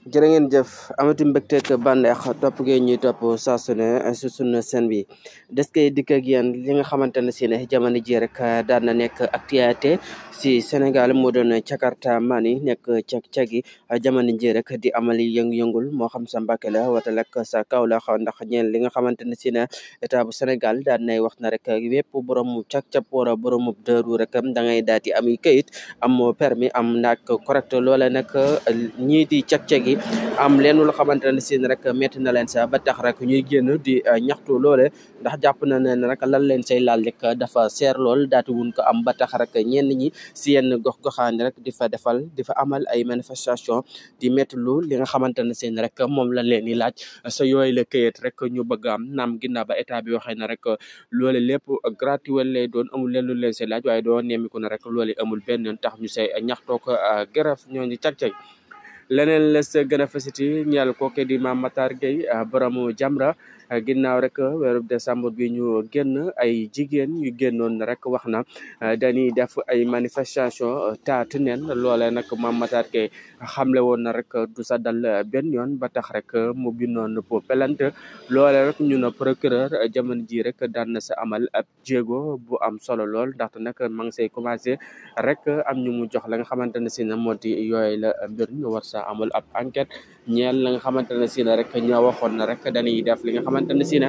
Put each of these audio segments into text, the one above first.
jërë ngeen jëf amati mbégteeg bànneex topp ngeen ñuy topp saa su ne si sunu seen bi des koy dikk ak yéen li nga xamante ne si ne jamono ji rek daan na nekk actualité si Sénégal moo doon Jakarta man yi nekk cag-cagi jamono ji rek di amali yëngu-yëngul moo xam sa Mbàkke la wata lak sa Kaolack ndax ñeen li nga xamante ne si ne état bu Sénégal daan nay wax na rek wépp boromu cag-cag wara boromu dëru rek da ngay daal di am kayit am permis am naag correct loola nag ñii di cag-cagi am leen lu xamante ne si rek métti na leen sa ba tax rek ñuy génn di ñaxtu loole ndax jàpp na ne rek lan leen say laal rek dafa seer lool daati wuñ ko am ba tax rek ñenn ñi si yenn gox-goxaan rek di fa amal ay manifestation di métti lu li nga xamante ne si rek moom lañ leen di laaj sa yooyu la këyit rek ñu bëgg am naam ginnaaw ba état bi waxee na rek loole lépp gratuit lay doon amul leen lu leen say laaj waaye doo nemmiku na rek loolu amul benn yoon tax ñu say ñaxtoo ko grève ñooñu cag-cag leneen les gën a fasiti ñeel kooke di Mame Matar Gueye boromu Jamra ginnaaw rek weeru décembre bi ñu génn ay jigéen yu génnoon rek wax na dañuy def ay manifestation taatu neen loole nag Mame Matar Gueye xamle woon na rek du sa dal benn yoon ba tax rek mu bindoon po pelante loole rek ñu na procureur jamono ji rek daan na sa amal ab jéego bu am solo lool ndaxte nag ma ngi say commencé rek am ñu mu jox la nga xamante ne si na moo di yooyu la mbir ñu war sa amal ab enquête ñeel la nga xamante ne si na rek ñoo waxoon na rek dañuy def li nga xamante ne si na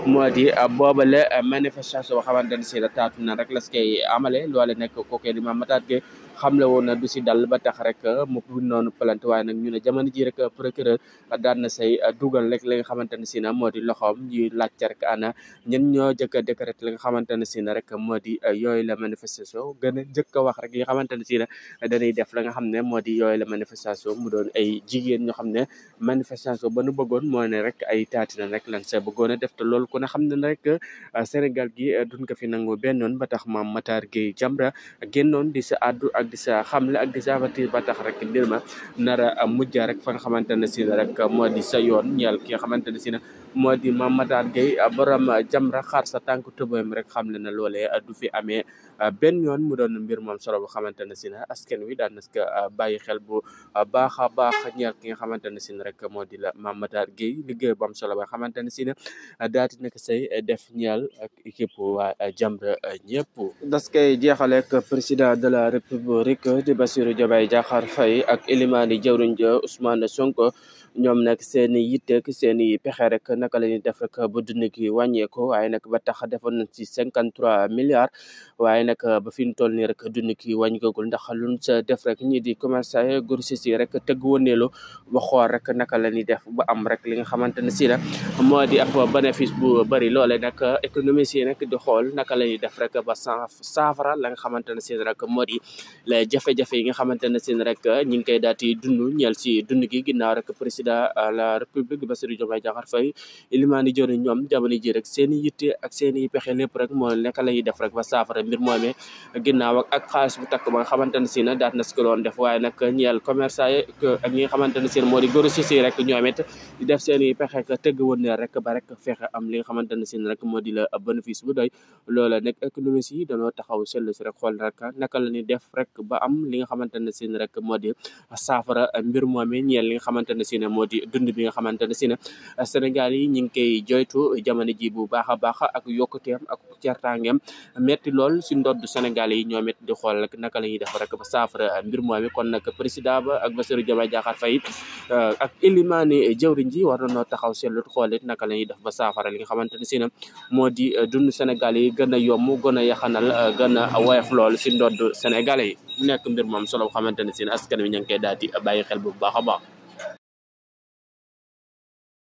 moo di boobale manifestation boo xamante ne si na taatu na rek las koy amale loole nekk kookee di Mame Matar Gueye xamle woon na du si dal ba tax rek mu noonu plante waaye nag ñu ne jamono ji rek procureur daan na say dugal rek li nga xamante ne si na moo di loxoom ñuy laajte rek ana ñen ñoo jëkk a décréter li nga xamante ne si na rek moo di yooyu la manifestation gën a jëkk a wax rek li nga xamante ne si na dañuy def la nga xam ne moo di yooyu la manifestation mu doon ay jigéen ñoo xam ne manifestation ba nu bëggoon moo ne rek ay taatina rek lan sa bëggoon a def te loolu ku ne xam ne rek Sénégal gi duñ ko fi nangu benn yoon ba tax Mame Matar Gueye Jamra génnoon di sa addu ak di sa xamle ak di sa avertir ba tax rek mbir ma nar a mujj rek fa nga xamante ne si rek moo di sa yoon ñeel ki nga xamante ne si na moo di Mame Matar Gueye borom Jamra xaar sa tànk tëboyam rek xamle na loolee du fi amee benn yoon mu doon mbir moom solo bu xamante ne si na askan wi daan na ko bàyyi xel bu baax a baax ñeel ki nga xamante ne si rek moo di la Mame Matar Gueye liggéey bu am solo ba xamante ne si na daati nak say def ñeel ak équipe waa Jamra ñëpp das koy jeexale ak président de la république di Bassirou Diomaye Diakhar Faye ak Elimani jawriñ ja Ousmane Sonko ñoom nag seen i yitteeg seen i pexe rek naka la ñuy def rek ba dund gi wàññeeku waaye nag ba tax defoon nañ ci 53 milliards waaye nag ba fi ñu toll nii rek dund gi wàññeekul ndax luñ sa def rek ñii di commerçant yi grossistes yi rek tëgg wëndeelu ba xool rek naka la ñuy def ba am rek li nga xamante ne si la moo di ab bénéfice bu bëri loole nag économie yi nag di xool naka la ñuy def rek ba saafara la nga xamante ne si rek moo di les jafe-jafe yi nga xamante ne si rek ñi ngi koy daal di dund ñeel si dund gi ginnaaw rek président la république Bassirou Diomaye Diakhar Faye Elimani joni ñoom jamono ji rek seen i yitte ak seen i pexe lépp rek moo naka la ñuy def rek ba saafara mbir moomee ginnaaw ak xaalis bu takk ba nga xamante ne si na daat na si ko doon def waaye nag ñeel commerçant yi ak ñi nga xamante ne si moo di grossistes yi rek ñoom it di def seen i pexe ka tëgg woon ne rek ba rek fexe am li nga xamante ne si rek moo di la bénéfice bu doy loola nag économie yi dañoo taxaw seetlu si rek xool rek naka la ñuy def rek ba am li nga xamante ne si rek moo di saafara mbir moomee ñeel li nga xamante ne si moo di dund bi nga xamante ne si ne Sénégal yi ñu ngi koy joytu jamono ji bu baax a baax ak yokkuteem ak certaangeem metti lool si ndodd Sénégal yi ñoom it di xool rek naka la ñuy def rek ba saafara mbir moomee kon nag président ba ak Bassirou Diomaye Diakhar Faye ak Elimani jawriñ ji war nañoo taxaw seetlu xool it naka la ñuy def ba saafara li nga xamante ne si ne moo di dund Sénégal yi gën a yomb gën a yaxanal gën a woyof lool si ndodd Sénégalais yi nekk mbir moom solo bu xamante ne si ne askan wi ñu ngi koy daal di bàyyi xel bu baax a baax